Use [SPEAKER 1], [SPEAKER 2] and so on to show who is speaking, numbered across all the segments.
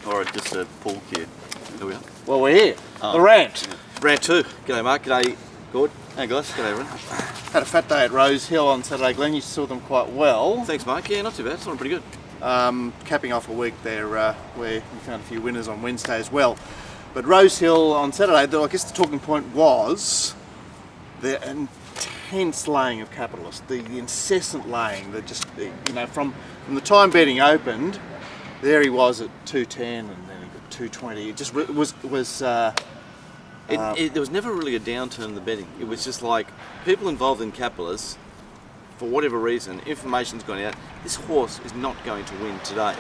[SPEAKER 1] or just a pool cue?
[SPEAKER 2] Here we are.
[SPEAKER 3] Well, we're here.
[SPEAKER 1] Oh.
[SPEAKER 3] The RANT.
[SPEAKER 2] Round 2. G'day Mark, g'day Gord.
[SPEAKER 1] Hey guys.
[SPEAKER 2] G'day everyone.
[SPEAKER 3] Had a fat day at Rose Hill on Saturday, Glenn. You saw them quite well.
[SPEAKER 2] Thanks Mark, yeah, not too bad, it's looking pretty good.
[SPEAKER 3] Capping off a week there where we found a few winners on Wednesday as well. But Rose Hill on Saturday, I guess the talking point was the intense laying of capitalists, the incessant laying that just, from the time betting opened, there he was at 210 and then he got 220. It just was
[SPEAKER 2] There was never really a downturn in the betting. It was just like people involved in capitalists, for whatever reason, information's gone out. This horse is not going to win today.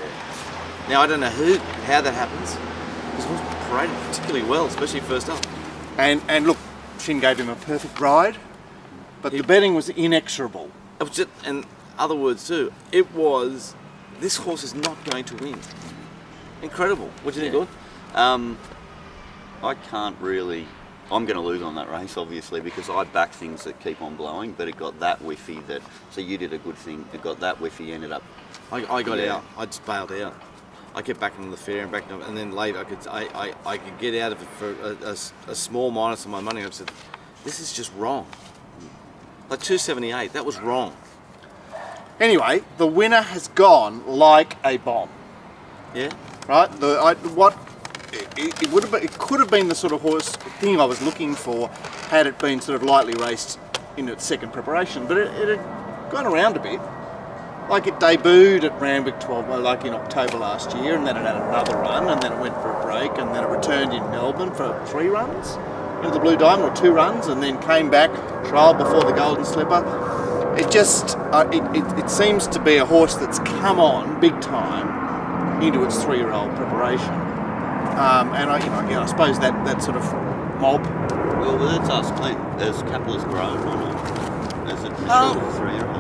[SPEAKER 2] Now I don't know how that happens. This horse paraded particularly well, especially first up.
[SPEAKER 3] and look, Shin gave him a perfect ride, but the betting was inexorable.
[SPEAKER 2] It was just, in other words too, it was, this horse is not going to win. Incredible. What do you think, Gord?
[SPEAKER 1] I can't really. I'm going to lose on that race, obviously, because I back things that keep on blowing, but it got that whiffy that. So you did a good thing. It got that whiffy, ended up.
[SPEAKER 2] I got out. I just bailed out. I kept backing on the fair and backing up, and then later I could get out of it for a small minus on my money. I said, this is just wrong. Like 278, that was wrong.
[SPEAKER 3] Anyway, the winner has gone like a bomb.
[SPEAKER 2] Yeah.
[SPEAKER 3] Right? It could have been the sort of horse thing I was looking for had it been sort of lightly raced in its second preparation, but it had gone around a bit. Like it debuted at Randwick 12, like in October last year, and then it had another run, and then it went for a break, and then it returned in Melbourne for 3 runs into the Blue Diamond, or 2 runs, and then came back, trialled before the Golden Slipper. It just, it seems to be a horse that's come on big time into its 3-year-old preparation. And I suppose that sort of mob.
[SPEAKER 1] Well, that's us, mate. Has Capitalist grown or not? As a mature 3-year-old?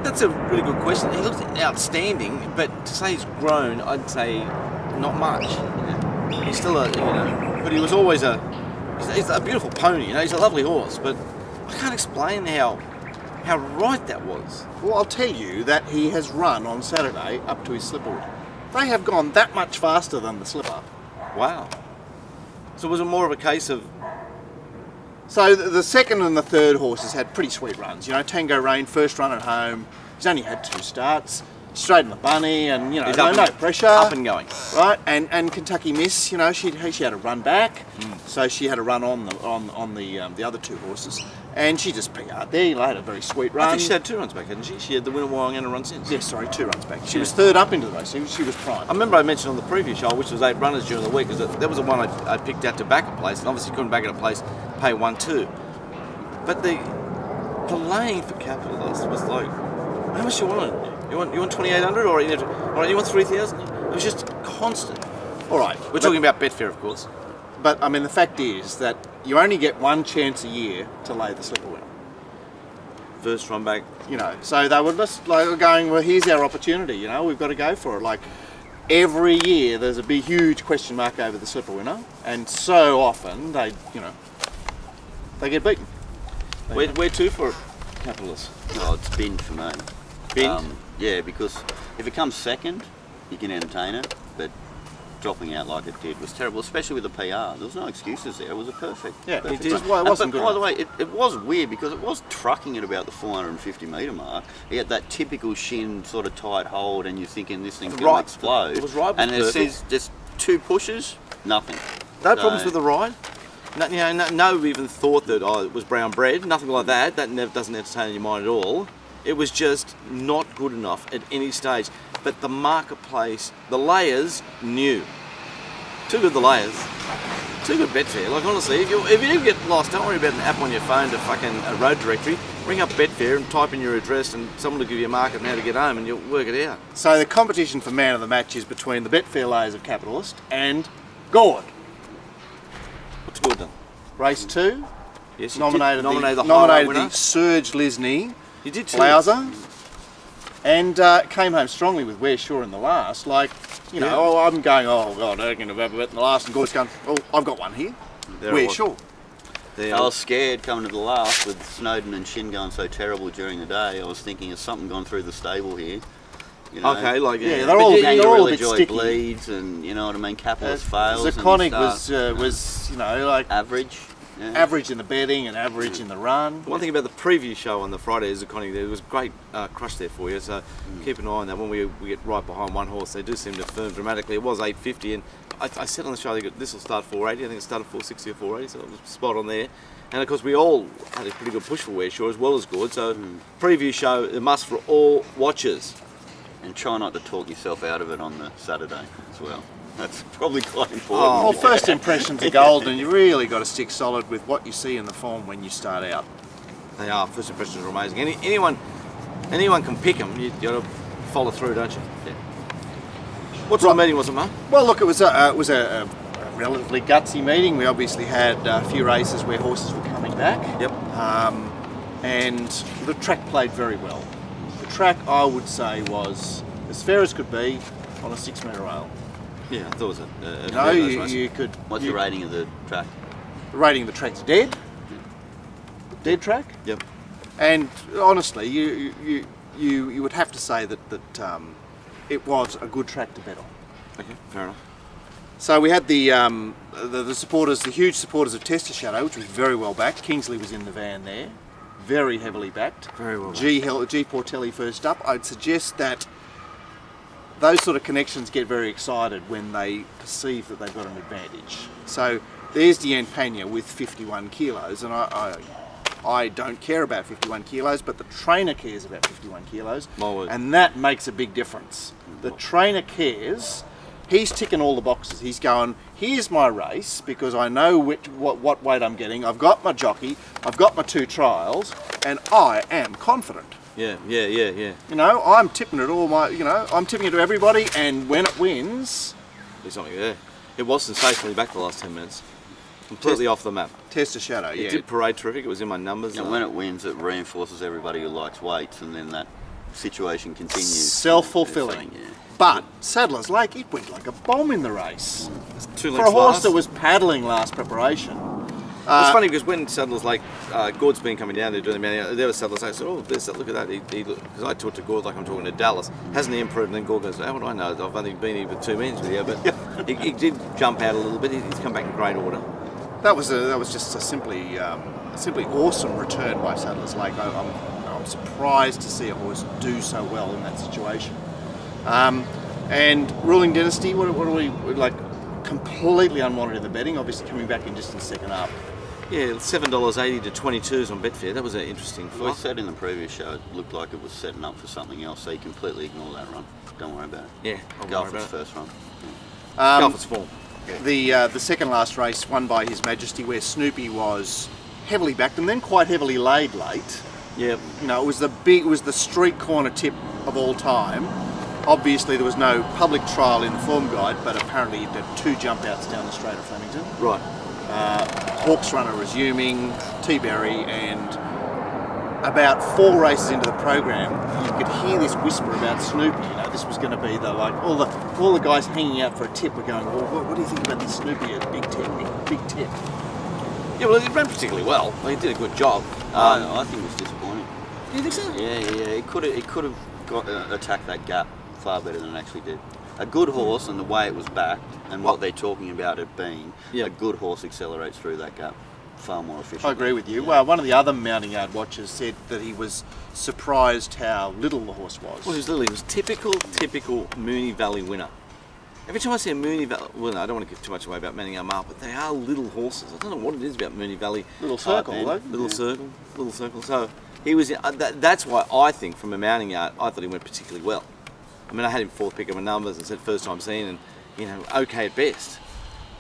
[SPEAKER 2] That's a really good question. He looks outstanding, but to say he's grown, I'd say not much. He's still but he was always he's a beautiful pony, he's a lovely horse, but I can't explain how right that was.
[SPEAKER 3] Well, I'll tell you that he has run on Saturday up to his slipper win. They have gone that much faster than the slipper.
[SPEAKER 2] Wow. So was it more of a case of...
[SPEAKER 3] So the second and the third horses had pretty sweet runs. Tango Rain, first run at home. He's only had 2 starts. Straight in the bunny, and no pressure.
[SPEAKER 2] Up and going.
[SPEAKER 3] Right, and Kentucky Miss, she had a run back, so she had a run on the other 2 horses, and she just PR'd there. Had a very sweet run.
[SPEAKER 2] I think she had 2 runs back, hadn't she? She had the winner Warring and a run since.
[SPEAKER 3] Yes, sorry, 2 runs back. She was third up into the race. She was prime.
[SPEAKER 2] I remember I mentioned on the previous show, which was 8 runners during the week, because that was the one I picked out to back a place, and obviously couldn't back at a place, pay 1-2. But the laying for Capitalist was like, how much you want? You want 2,800 or you want 3,000? It was just constant.
[SPEAKER 3] All right,
[SPEAKER 2] we're talking about Betfair, of course.
[SPEAKER 3] But I mean, the fact is that you only get 1 chance a year to lay the slipper winner.
[SPEAKER 2] First run back.
[SPEAKER 3] So they were just going, well, here's our opportunity. We've got to go for it. Like every year, there's a big, huge question mark over the slipper winner, and so often they get beaten.
[SPEAKER 2] Where to for Capitalist?
[SPEAKER 1] Oh, it's bin for me.
[SPEAKER 2] Bin?
[SPEAKER 1] Yeah, because if it comes second, you can entertain it, but dropping out like it did was terrible, especially with the PR. There was no excuses there. It was a perfect.
[SPEAKER 3] Yeah,
[SPEAKER 1] perfect
[SPEAKER 3] it wasn't
[SPEAKER 1] but
[SPEAKER 3] good.
[SPEAKER 1] By the way, it was weird because it was trucking at about the 450 metre mark. He had that typical Shin sort of tight hold, and you're thinking this thing's going to explode.
[SPEAKER 2] It was right.
[SPEAKER 1] And it says just 2 pushes, nothing.
[SPEAKER 2] No problems with the ride. No even thought that it was brown bread. Nothing like that. That doesn't entertain in your mind at all. It was just not good enough at any stage. But the marketplace, the layers knew. Too good the layers. Too good Betfair. Like honestly, if you get lost, don't worry about an app on your phone to fucking a road directory. Ring up Betfair and type in your address, and someone will give you a market and how to get home, and you'll work it out.
[SPEAKER 3] So the competition for man of the match is between the Betfair layers of Capitalist and Gord.
[SPEAKER 2] What's Gord done?
[SPEAKER 3] Race 2.
[SPEAKER 2] Yes,
[SPEAKER 3] nominated
[SPEAKER 2] the
[SPEAKER 3] Serge Lisney.
[SPEAKER 2] You did too.
[SPEAKER 3] Louser, and came home strongly with We're Sure in the last. I'm going, oh God, I reckon I've ever bet in the last, and Gord's going, oh, I've got one here. We're Sure.
[SPEAKER 1] I was scared coming to the last with Snowden and Shin going so terrible during the day. I was thinking, has something gone through the stable here? You know?
[SPEAKER 2] Okay, like
[SPEAKER 3] Yeah, they're
[SPEAKER 1] But
[SPEAKER 3] all-
[SPEAKER 1] you
[SPEAKER 3] they're all a
[SPEAKER 1] really
[SPEAKER 3] bit
[SPEAKER 1] enjoy
[SPEAKER 3] sticky.
[SPEAKER 1] bleeds, and you know what I mean. Capitalist fails. and you
[SPEAKER 3] Zirconic
[SPEAKER 1] start
[SPEAKER 3] was you know, like
[SPEAKER 1] average. Yeah.
[SPEAKER 3] average in the bedding and average in the run.
[SPEAKER 2] One thing about the preview show on the Friday is there was a great crush there for you, so keep an eye on that. When we get right behind one horse, they do seem to firm dramatically. It was 850, and I said on the show this will start 480. I think it started 460 or 480, so it was spot on there. And of course, we all had a pretty good push for Wearshaw as well as good. So preview show, a must for all watchers.
[SPEAKER 1] And try not to talk yourself out of it on the Saturday as well. That's probably quite important.
[SPEAKER 3] Well, first impressions are gold, and you really got to stick solid with what you see in the form when you start out.
[SPEAKER 2] They are. First impressions are amazing. Anyone can pick them. You got to follow through, don't you? Yeah. What sort of meeting was it, Mark?
[SPEAKER 3] Well, look, it was a relatively gutsy meeting. We obviously had a few races where horses were coming back.
[SPEAKER 2] Yep.
[SPEAKER 3] And the track played very well. The track, I would say, was as fair as could be on a 6 metre rail.
[SPEAKER 2] Yeah, I thought it was a
[SPEAKER 3] No,
[SPEAKER 2] very nice race.
[SPEAKER 3] you could.
[SPEAKER 1] What's the rating of the track?
[SPEAKER 3] The rating of the track's dead. Dead track.
[SPEAKER 2] Yep.
[SPEAKER 3] And honestly, you would have to say that it was a good track to bet on.
[SPEAKER 2] Okay, fair enough.
[SPEAKER 3] So we had the supporters, the huge supporters of Tester Shadow, which was very well backed. Kingsley was in the van there, very heavily backed.
[SPEAKER 2] Very well
[SPEAKER 3] G Portelli first up. I'd suggest that those sort of connections get very excited when they perceive that they've got an advantage. So there's Deanne Pena with 51 kilos, and I don't care about 51 kilos, but the trainer cares about 51 kilos,
[SPEAKER 2] My word.
[SPEAKER 3] and that makes a big difference. The trainer cares. He's ticking all the boxes. He's going, here's my race, because I know what weight I'm getting. I've got my jockey, I've got my 2 trials, and I am confident.
[SPEAKER 2] Yeah.
[SPEAKER 3] You know, I'm tipping it I'm tipping it to everybody, and when it wins,
[SPEAKER 2] There's something there. It was sensationally back the last 10 minutes. Completely off the map.
[SPEAKER 3] Tester Shadow,
[SPEAKER 2] It
[SPEAKER 3] yeah.
[SPEAKER 2] did parade terrific. It was in my numbers.
[SPEAKER 1] And when it wins, it reinforces everybody who likes weights, and then that situation continues.
[SPEAKER 3] Self-fulfilling.
[SPEAKER 1] Yeah.
[SPEAKER 3] But Sadler's Lake, it went like a bomb in the race.
[SPEAKER 2] Two
[SPEAKER 3] For
[SPEAKER 2] lengths
[SPEAKER 3] a horse
[SPEAKER 2] last.
[SPEAKER 3] that was paddling last preparation.
[SPEAKER 2] It's funny because when Saddler's Lake, Gord's been coming down there doing the man, there was Saddler's Lake. I said, oh, there's that, look at that. Because I talked to Gord like I'm talking to Dallas. Hasn't he improved? And then Gord goes, how would I know? I've only been here for 2 minutes with you. But he did jump out a little bit. He's come back in great order.
[SPEAKER 3] That was just a simply awesome return by Sadler's Lake. I'm surprised to see a horse do so well in that situation. And Ruling Dynasty, what are we like? Completely unwanted in the betting. Obviously coming back in just in second up.
[SPEAKER 2] Yeah, $7.80 to 22s on Betfair. That was an interesting
[SPEAKER 1] We
[SPEAKER 2] fight.
[SPEAKER 1] said in the previous show it looked like it was setting up for something else, so you completely ignore that run. Don't worry about it.
[SPEAKER 2] Yeah, I'll
[SPEAKER 1] Go
[SPEAKER 2] worry
[SPEAKER 1] for its
[SPEAKER 2] about it.
[SPEAKER 1] first run.
[SPEAKER 2] Go for its form.
[SPEAKER 3] The second last race won by His Majesty, where Snoopy was heavily backed and then quite heavily laid late.
[SPEAKER 2] Yeah.
[SPEAKER 3] You know, it was the street corner tip of all time. Obviously, there was no public trial in the form guide, but apparently he did 2 jump outs down the straight of Flemington.
[SPEAKER 2] Right.
[SPEAKER 3] Hawks Runner resuming, T-Berry, and about 4 races into the program, you could hear this whisper about Snoopy. You know, this was going to be all the guys hanging out for a tip were going, well, what do you think about this Snoopy at Big Tip? Big Tip.
[SPEAKER 2] Yeah, well, it ran particularly well. He did a good job.
[SPEAKER 1] I think it was disappointing.
[SPEAKER 2] Do you think so?
[SPEAKER 1] Yeah. It could have attacked that gap far better than it actually did. A good horse, and the way it was backed, and what they're talking about it being,
[SPEAKER 2] Yeah.
[SPEAKER 1] a good horse accelerates through that gap far more efficiently.
[SPEAKER 3] I agree with you. Well, one of the other mounting yard watchers said that he was surprised how little the horse was.
[SPEAKER 2] Well, he was typical Moonee Valley winner. Every time I see a Moonee Valley, well, no, I don't want to give too much away about Manning Mark, but they are little horses. I don't know what it is about Moonee Valley.
[SPEAKER 3] Little circle,
[SPEAKER 1] man.
[SPEAKER 3] though.
[SPEAKER 2] Little circle. So he was. That's why I think, from a mounting yard, I thought he went particularly well. I mean, I had him 4th pick of my numbers and said first time seen, and okay at best.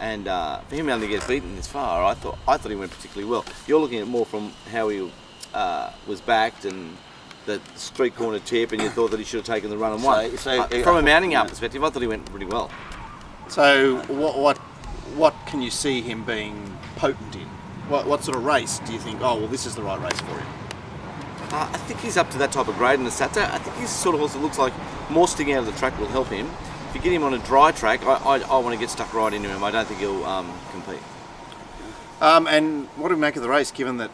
[SPEAKER 2] And for him only to get beaten this far, I thought he went particularly well. You're looking at more from how he was backed and the street corner tip, and you thought that he should have taken the run and won. From a mounting yard perspective, I thought he went really well.
[SPEAKER 3] So what can you see him being potent in? What sort of race do you think, oh, well, this is the right race for him?
[SPEAKER 2] I think he's up to that type of grade in the Saturday. I think he's the sort of horse that looks like more sticking out of the track will help him. If you get him on a dry track, I want to get stuck right into him. I don't think he'll compete.
[SPEAKER 3] And what do we make of the race, given that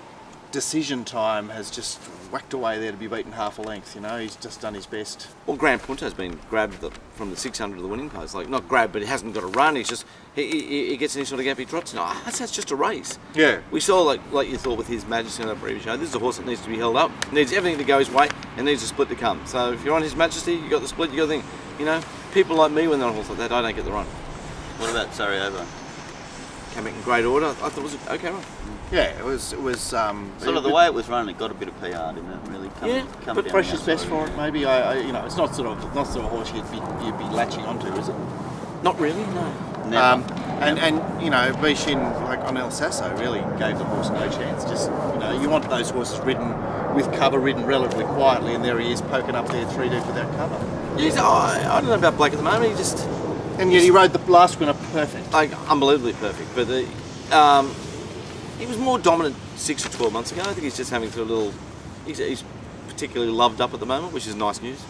[SPEAKER 3] decision time has just whacked away there to be beaten half a length. You know, he's just done his best.
[SPEAKER 2] Well, Grant Punto's been grabbed from the 600 of the winning post. Like, not grabbed, but he hasn't got a run. He's just, he gets any sort of gap, he trots. No, that's just a race.
[SPEAKER 3] Yeah.
[SPEAKER 2] We saw, like you thought with His Majesty on that previous show, this is a horse that needs to be held up, needs everything to go his way, and needs a split to come. So if you're on His Majesty, you got the split, you got the thing. You know, people like me, when they're on a horse like that, I don't get the run.
[SPEAKER 1] What about Sarajevo?
[SPEAKER 2] Came in great order. I thought it was an okay run.
[SPEAKER 3] Yeah, it was.
[SPEAKER 1] Sort of the way it was run, it got a bit of PR, didn't it? Really. Come
[SPEAKER 3] but
[SPEAKER 1] down
[SPEAKER 3] pressure's
[SPEAKER 1] the
[SPEAKER 3] best
[SPEAKER 1] outside.
[SPEAKER 3] for it. Maybe you know, it's not sort of a horse you'd be latching onto, is it?
[SPEAKER 2] Not really, no.
[SPEAKER 1] Never.
[SPEAKER 3] And you know, Bishin, like on El Sasso, really gave the horse no chance. Just, you know, you want those horses ridden with cover, ridden relatively quietly, and there he is poking up there 3 deep without cover.
[SPEAKER 2] I don't know about Blake at the moment. He just,
[SPEAKER 3] And yet he rode the last winner perfect.
[SPEAKER 2] like, unbelievably perfect. But he was more dominant 6 or 12 months ago. I think he's just having a little. He's particularly loved up at the moment, which is nice news.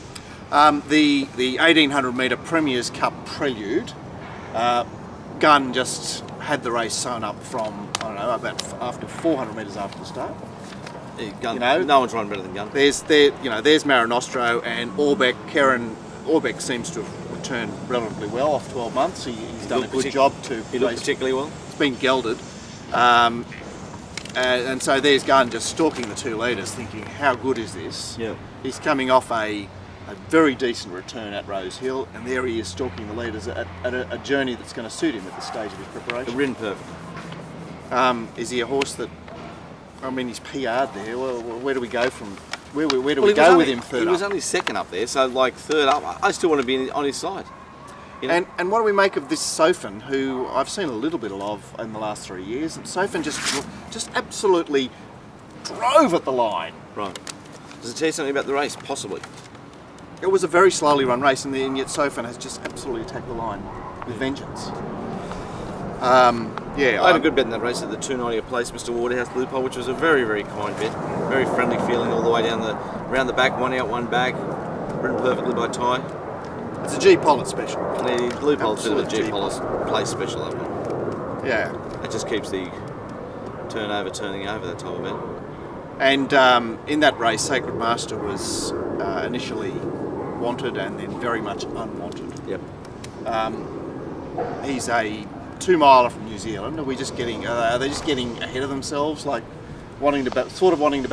[SPEAKER 3] The 1800 metre Premier's Cup Prelude, Gunn just had the race sewn up from, I don't know, about after 400 metres after the start.
[SPEAKER 2] Gun,
[SPEAKER 3] You know,
[SPEAKER 2] no one's running better than Gun.
[SPEAKER 3] There's Marinostro and Orbeck. Orbeck seems to have returned relatively well off 12 months. He's done a good job to
[SPEAKER 2] He looked
[SPEAKER 3] race.
[SPEAKER 2] particularly well.
[SPEAKER 3] It's been gelded. And so there's Gunn just stalking the 2 leaders, thinking, how good is this?
[SPEAKER 2] Yeah.
[SPEAKER 3] He's coming off a very decent return at Rose Hill, and there he is stalking the leaders at a journey that's going to suit him at this stage of his preparation.
[SPEAKER 2] Ridden perfect.
[SPEAKER 3] Is he a horse that, I mean, he's PR'd there. Well, where do we go from? Where do
[SPEAKER 2] Well,
[SPEAKER 3] we
[SPEAKER 2] he was
[SPEAKER 3] go
[SPEAKER 2] only-
[SPEAKER 3] with him third
[SPEAKER 2] He was
[SPEAKER 3] up?
[SPEAKER 2] only second up there, so like third up, I still want to be on his side. You know?
[SPEAKER 3] And what do we make of this Sofin, who I've seen a little bit of in the last 3 years? And Sofin just absolutely drove at the line.
[SPEAKER 2] Right. Does it tell you something about the race? Possibly.
[SPEAKER 3] It was a very slowly run race, and yet Sofin has just absolutely attacked the line with vengeance. Yeah,
[SPEAKER 2] I had a good bet in that race at the 290 a place, Mr. Waterhouse loophole, which was a very, very kind bet. Very friendly feeling all the way down around the back, one out, one back. Ridden perfectly by Ty.
[SPEAKER 3] It's a G Pollitt special.
[SPEAKER 2] And the loophole's a bit of a
[SPEAKER 3] Absolute
[SPEAKER 2] G Pollis place special, that one.
[SPEAKER 3] Yeah.
[SPEAKER 2] It just keeps the turning over, that type of bet.
[SPEAKER 3] And in that race, Sacred Master was initially wanted and then very much unwanted.
[SPEAKER 2] Yep.
[SPEAKER 3] He's a 2 miler from New Zealand. Are they just getting ahead of themselves, like wanting to back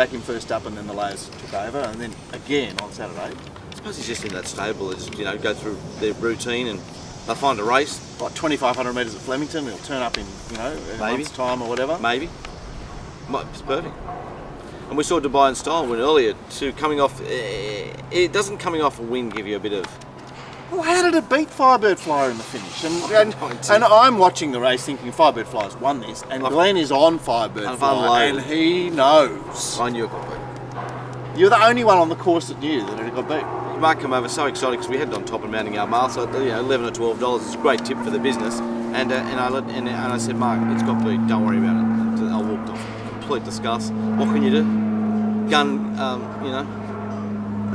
[SPEAKER 3] him first up, and then the layers took over, and then again on Saturday?
[SPEAKER 2] I suppose he's just in that stable. They just, go through their routine and they'll find a race,
[SPEAKER 3] Like 2,500 metres at Flemington, he'll turn up in a
[SPEAKER 2] Maybe.
[SPEAKER 3] month's time or whatever.
[SPEAKER 2] maybe. It's perfect. And we saw Dubai and Style win earlier too, coming off. It doesn't coming off a win give you a bit of.
[SPEAKER 3] Well, how did it beat Firebird Flyer in the finish? And I'm watching the race thinking Firebird Flyer's won this, and Glenn is on Firebird
[SPEAKER 2] I've
[SPEAKER 3] Flyer, and
[SPEAKER 2] unloaded.
[SPEAKER 3] he knows.
[SPEAKER 2] I knew it got beat.
[SPEAKER 3] You're the only one on the course that knew that it got beat.
[SPEAKER 2] Mark come over so excited because we had it on top of Mounting Our Mile, so $11 or $12 is a great tip for the business. And I said, Mark, it's got beat. Don't worry about it. So I walked off. Complete disgust. What can you do? Gun,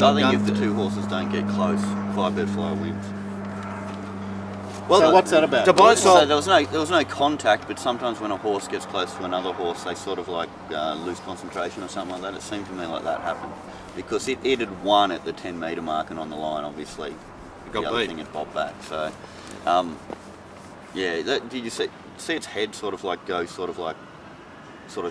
[SPEAKER 1] I think if the 2 horses don't get close, Firebird Flyer wins.
[SPEAKER 2] Well,
[SPEAKER 3] So what's that about?
[SPEAKER 2] Dubai
[SPEAKER 1] So
[SPEAKER 2] Style.
[SPEAKER 1] there was no contact, but sometimes when a horse gets close to another horse, they sort of like lose concentration or something like that. It seemed to me like that happened because it had won at the 10 metre mark, and on the line, obviously,
[SPEAKER 2] got
[SPEAKER 1] the other
[SPEAKER 2] beat.
[SPEAKER 1] thing had popped back. So, did you see its head sort of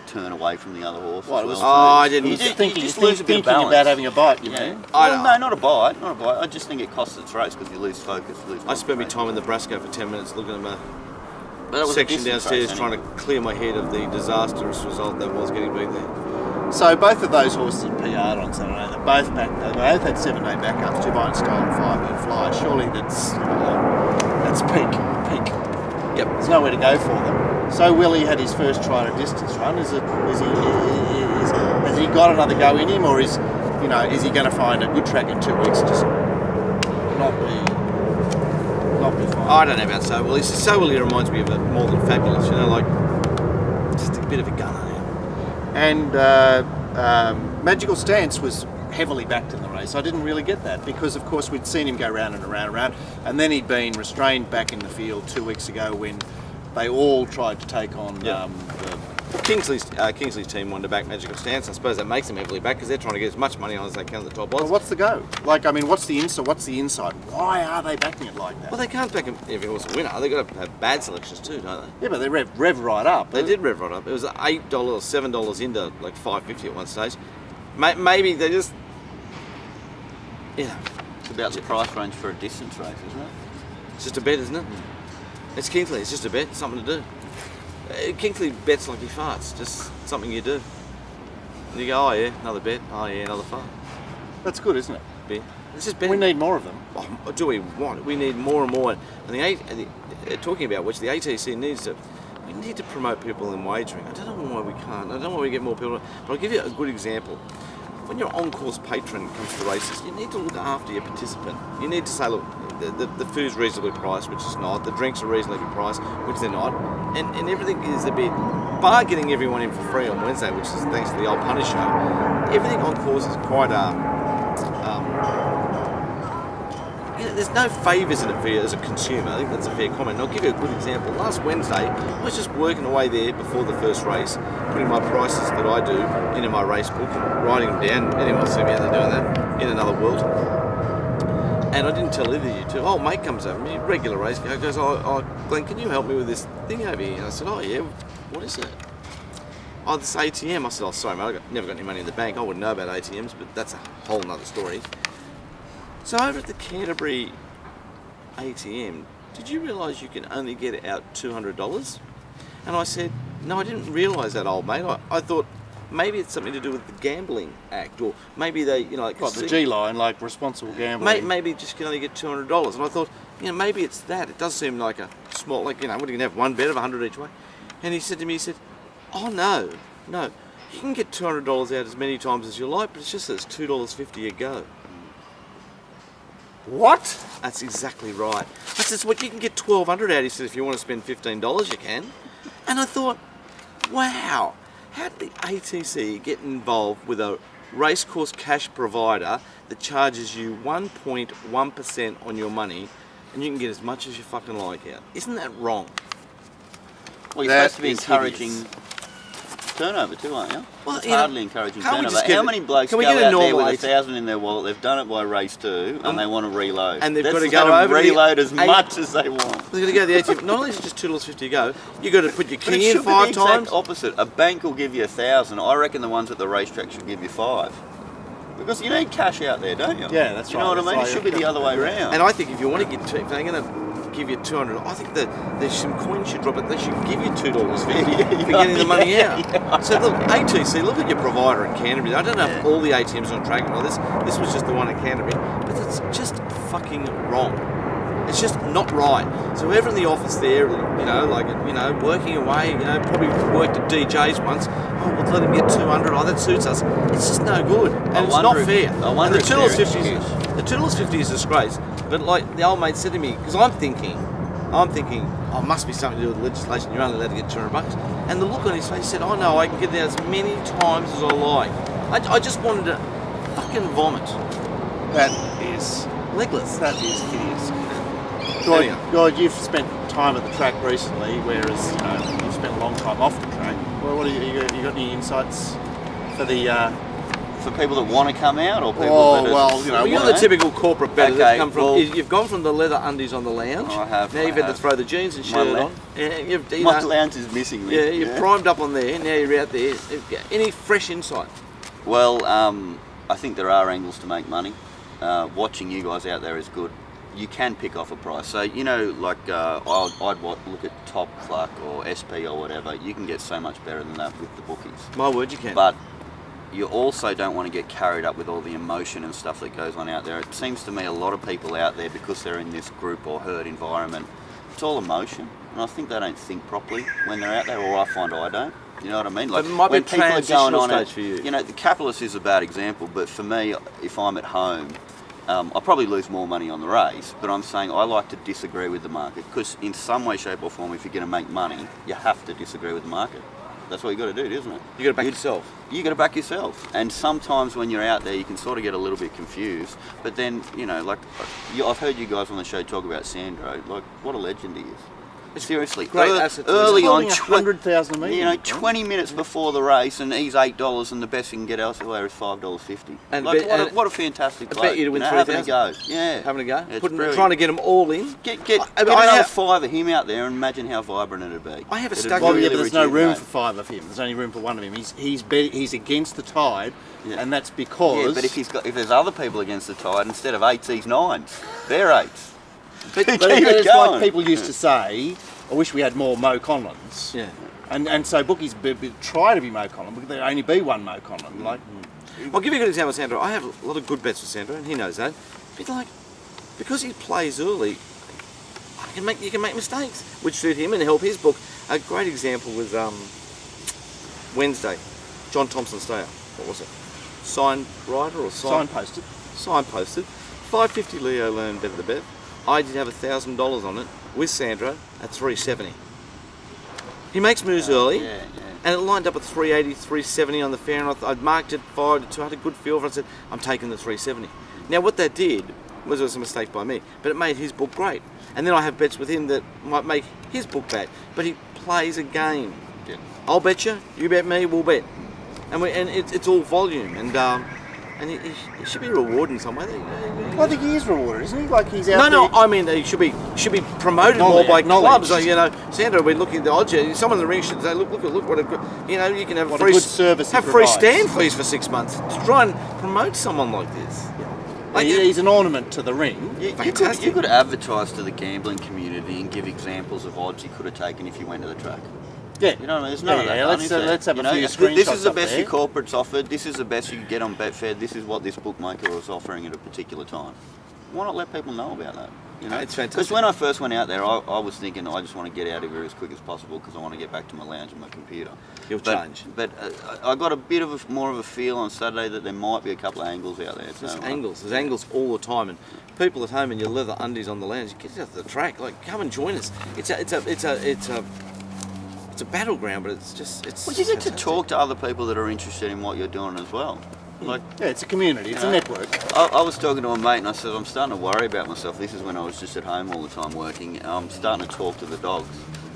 [SPEAKER 1] turn away from the other horse?
[SPEAKER 3] What,
[SPEAKER 1] as
[SPEAKER 3] it was-
[SPEAKER 1] well?
[SPEAKER 2] I didn't.
[SPEAKER 1] You just
[SPEAKER 3] Thinking
[SPEAKER 1] lose a bit of balance.
[SPEAKER 3] about having a bite, you
[SPEAKER 1] Yeah.
[SPEAKER 3] mean?
[SPEAKER 1] Well, no, not a bite. I just think it costs its race because you lose focus.
[SPEAKER 2] I spent my time in the Brasco for 10 minutes looking at my
[SPEAKER 1] But that was a
[SPEAKER 2] section
[SPEAKER 1] distance
[SPEAKER 2] downstairs
[SPEAKER 1] race
[SPEAKER 2] trying
[SPEAKER 1] anyway.
[SPEAKER 2] to clear my head of the disastrous result that was getting beat there.
[SPEAKER 3] So both of those horses are PR'd on Saturday. They both had 7-day backups, Dubai and Style and Firebird Flyer. Surely that's peak.
[SPEAKER 2] Yep.
[SPEAKER 3] There's nowhere to go for them. So Willie had his first try at a distance run. Has he got another go in him, or is he going to find a good track in 2 weeks and just not be fine?
[SPEAKER 2] I don't know about So Willie. So Willie reminds me of it more than fabulous. Like just a bit of a gunner.
[SPEAKER 3] And Magical Stance was heavily backed in the race. I didn't really get that because, of course, we'd seen him go round and around and around, and then he'd been restrained back in the field 2 weeks ago when they all tried to take on
[SPEAKER 2] Kingsley's team wanted to back Magical Stance. I suppose that makes them heavily back because they're trying to get as much money on as they can at the top odds.
[SPEAKER 3] Well, what's the go? Like, I mean, what's the inside? Why are they backing it like that?
[SPEAKER 2] Well, they can't back every horse a winner. They've got to have bad selections too, don't they?
[SPEAKER 3] Yeah, but they rev right up.
[SPEAKER 2] They did rev right up. It was $8 or $7 into like $5.50 at one stage. Maybe they just,
[SPEAKER 1] It's about the price range for a distance race, isn't it?
[SPEAKER 2] it's just a bet, isn't it? It's Kingsley. It's just a bet. It's something to do. Kingsley bets like he farts. Just something you do. And you go, oh yeah, another bet. Oh yeah, another fart.
[SPEAKER 3] That's good, isn't it?
[SPEAKER 2] Bet. It's just betting.
[SPEAKER 3] We need more of them.
[SPEAKER 2] Oh, do we want? We need more and more. And talking about which, the ATC needs to. We need to promote people in wagering. I don't know why we can't. I don't know why we get more people. But I'll give you a good example. When your on-course patron comes to races, you need to look after your participant. You need to say, look, the food's reasonably priced, which is not. The drinks are reasonably priced, which they're not. And everything is a bit, bar getting everyone in for free on Wednesday, which is thanks to the old Punish show. Everything on course is quite there's no favours in it for you as a consumer. I think that's a fair comment. And I'll give you a good example. Last Wednesday, I was just working away there before the first race, putting my prices that I do into my race book and writing them down. Anyone see me out there doing that in another world? And I didn't tell either of you two. Oh, mate comes over, me, regular race guy, goes, oh, Glenn, can you help me with this thing over here? And I said, oh yeah, what is it? Oh, this ATM. I said, oh, sorry, mate, never got any money in the bank. I wouldn't know about ATMs, but that's a whole nother story. So over at the Canterbury ATM, did you realise you can only get out $200? And I said, no, I didn't realise that, old mate. I thought maybe it's something to do with the Gambling Act, or maybe they, like
[SPEAKER 3] the G line, like responsible gambling.
[SPEAKER 2] Maybe just can only get $200. And I thought, maybe it's that. It does seem like a small, what are you going to have, one bet of 100 each way? And he said to me, oh no, you can get $200 out as many times as you like, but it's just that it's $2.50 a go.
[SPEAKER 3] What?
[SPEAKER 2] That's exactly right. I said, what, you can get $1,200 out. He said, if you want to spend $15, you can. And I thought, wow, how did the ATC get involved with a racecourse cash provider that charges you 1.1% on your money, and you can get as much as you fucking like out? Isn't that wrong?
[SPEAKER 1] Well, you're supposed to be encouraging turnover too, aren't you? Well, it's hardly encouraging turnover. How many blokes go out there with 1,000 in their wallet, they've done it by race 2, and they want to reload? And they've got to go over reload as much as they want.
[SPEAKER 2] They've got to go to the ATM. Not only is it just $2.50 to go, you've got to put your key in 5 times.
[SPEAKER 1] Opposite. A bank will give you 1,000. I reckon the ones at the racetrack should give you 5. Because you need cash out there, don't you?
[SPEAKER 3] Yeah, that's right.
[SPEAKER 1] You know what I mean? It should be the other way around.
[SPEAKER 2] And I think if you want to get, if they're going to give you $200, I think that there's some coins should drop it. They should give you $2.50 for getting the money out. Yeah. So look, ATC, look at your provider in Canterbury. I don't know if all the ATMs on track and all this. This was just the one in Canterbury, but it's just fucking wrong. It's just not right. So whoever in the office there, working away, probably worked at DJ's once. Oh, we'll let him get 200. Oh, that suits us. It's just no good, and it's not fair. And the $2.50 is a disgrace. But like the old mate said to me, because I'm thinking, oh, it must be something to do with legislation. You're only allowed to get $200. And the look on his face said, oh no, I can get it out as many times as I like. I just wanted to fucking vomit.
[SPEAKER 3] That is
[SPEAKER 2] legless.
[SPEAKER 3] That is hideous. God, you've spent time at the track recently, whereas you've spent a long time off the track. Well, what you got any insights for the?
[SPEAKER 1] For people that want to come out, or people that
[SPEAKER 2] you're the typical corporate bettor that come from. You've gone from the leather undies on the lounge.
[SPEAKER 1] I have.
[SPEAKER 2] Now you've had to throw the jeans and shirt on.
[SPEAKER 1] My lounge is missing me.
[SPEAKER 2] Yeah, you've primed up on there. Now you're out there. Any fresh insight?
[SPEAKER 1] Well, I think there are angles to make money. Watching you guys out there is good. You can pick off a price. So, I'd look at Top, Clark or SP or whatever. You can get so much better than that with the bookies.
[SPEAKER 2] My word, you can.
[SPEAKER 1] But you also don't want to get carried up with all the emotion and stuff that goes on out there. It seems to me a lot of people out there, because they're in this group or herd environment, it's all emotion. And I think they don't think properly when they're out there, or I find I don't. You know what I mean?
[SPEAKER 2] Like, it might when
[SPEAKER 1] be people are going on
[SPEAKER 2] it, for you.
[SPEAKER 1] The Capitalist is a bad example, but for me, if I'm at home, I'll probably lose more money on the race, but I'm saying I like to disagree with the market, because in some way, shape or form, if you're going to make money, you have to disagree with the market. That's what you got to do, isn't it?
[SPEAKER 2] You got to back yourself.
[SPEAKER 1] You got to back yourself. And sometimes when you're out there, you can sort of get a little bit confused. But then, I've heard you guys on the show talk about Sandro. Like, what a legend he is. Seriously,
[SPEAKER 2] great asset to
[SPEAKER 1] early on,
[SPEAKER 3] Holding 100,000 a metre.
[SPEAKER 1] you know, 20 minutes before the race, and he's $8, and the best you can get elsewhere is $5.50.
[SPEAKER 2] And
[SPEAKER 1] Like,
[SPEAKER 2] bet-
[SPEAKER 1] what a fantastic
[SPEAKER 2] I
[SPEAKER 1] bloke.
[SPEAKER 2] bet you to win
[SPEAKER 1] having a
[SPEAKER 2] 3,000.
[SPEAKER 1] go. Yeah,
[SPEAKER 2] Having a go,
[SPEAKER 1] It's brilliant.
[SPEAKER 2] trying to get them all in.
[SPEAKER 1] Get
[SPEAKER 2] I
[SPEAKER 1] another
[SPEAKER 2] have-
[SPEAKER 1] 5 of him out there, and imagine how vibrant it'd be.
[SPEAKER 2] I have a
[SPEAKER 1] It'd
[SPEAKER 2] stack
[SPEAKER 3] Well,
[SPEAKER 2] of-
[SPEAKER 3] yeah,
[SPEAKER 1] really
[SPEAKER 3] but there's no room
[SPEAKER 1] rejuvenate.
[SPEAKER 3] for 5 of him. There's only room for 1 of him. He's against the tide,
[SPEAKER 1] Yeah.
[SPEAKER 3] and that's because.
[SPEAKER 1] Yeah, but if there's other people against the tide, instead of 8s, he's 9s. They're 8s.
[SPEAKER 3] But
[SPEAKER 1] Keep
[SPEAKER 3] but
[SPEAKER 1] it
[SPEAKER 3] it's
[SPEAKER 1] going.
[SPEAKER 3] like people used to say, I wish we had more Mo Conlons.
[SPEAKER 2] Yeah.
[SPEAKER 3] And so bookies try to be Mo Conlon, but there only be one Mo Conlon. Like,
[SPEAKER 2] I'll give you a good example, Sandro. I have a lot of good bets with Sandro, and he knows that. But like, because he plays early, you can make mistakes, which suit him and help his book. A great example was Wednesday, John Thompson Stayer. What was it? Sign rider or
[SPEAKER 3] signposted.
[SPEAKER 2] Signposted. 550 Leo learned better the bet. I did have $1,000 on it with Sandro at 370. He makes moves early.
[SPEAKER 1] Yeah, yeah.
[SPEAKER 2] And it lined up at 380, 370 on the fair, and I'd marked it 5 to 2. I had a good feel for it. I said, I'm taking the 370. Now, what that did was it was a mistake by me, but it made his book great. And then I have bets with him that might make his book bad, but he plays a game.
[SPEAKER 1] Yeah.
[SPEAKER 2] I'll bet you bet me, we'll bet. And it's all volume, and he should be rewarded in some way.
[SPEAKER 3] Well, I think he is rewarded, isn't he? Like he's out
[SPEAKER 2] No,
[SPEAKER 3] there.
[SPEAKER 2] I mean he should be promoted more by
[SPEAKER 3] Acknowledged.
[SPEAKER 2] clubs. Like, you know, Sandro, we're looking at the odds here. Someone in the ring should say, look what a good, you know, you can have
[SPEAKER 3] What a
[SPEAKER 2] free
[SPEAKER 3] good service he
[SPEAKER 2] have free
[SPEAKER 3] provides.
[SPEAKER 2] stand fees for 6 months to try and promote someone like this. Like,
[SPEAKER 3] He's an ornament to the ring.
[SPEAKER 1] You could advertise to the gambling community and give examples of odds he could have taken if he went to the track.
[SPEAKER 3] Yeah,
[SPEAKER 1] You know what I mean? There's none of that done,
[SPEAKER 3] let's
[SPEAKER 1] is there?
[SPEAKER 3] let's have
[SPEAKER 1] You
[SPEAKER 3] a
[SPEAKER 1] know,
[SPEAKER 3] few
[SPEAKER 1] this
[SPEAKER 3] screenshots
[SPEAKER 1] is the
[SPEAKER 3] up
[SPEAKER 1] best
[SPEAKER 3] there.
[SPEAKER 1] your corporate's offered. This is the best you can get on Betfair. This is what this bookmaker was offering at a particular time. Why not let people know about that? You know,
[SPEAKER 2] It's fantastic.
[SPEAKER 1] Because when I first went out there, I was thinking I just want to get out of here as quick as possible because I want to get back to my lounge and my computer.
[SPEAKER 2] You'll change.
[SPEAKER 1] But I got a bit of more of a feel on Saturday that there might be a couple of angles out there.
[SPEAKER 2] There's
[SPEAKER 1] So,
[SPEAKER 2] angles all the time, and people at home in your leather undies on the lounge, get out to the track, like come and join us. It's a battleground, but it's.
[SPEAKER 1] Well, you get to
[SPEAKER 2] fantastic.
[SPEAKER 1] talk to other people that are interested in what you're doing as well. Like,
[SPEAKER 3] Yeah, it's a community. It's a network.
[SPEAKER 1] I was talking to a mate and I said, I'm starting to worry about myself. This is when I was just at home all the time working. I'm starting to talk to the dogs.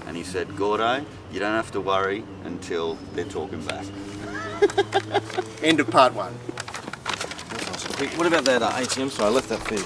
[SPEAKER 1] And he said, Gordo, you don't have to worry until they're talking back.
[SPEAKER 3] End of part 1.
[SPEAKER 2] What about that ATM? Sorry, I left that for you.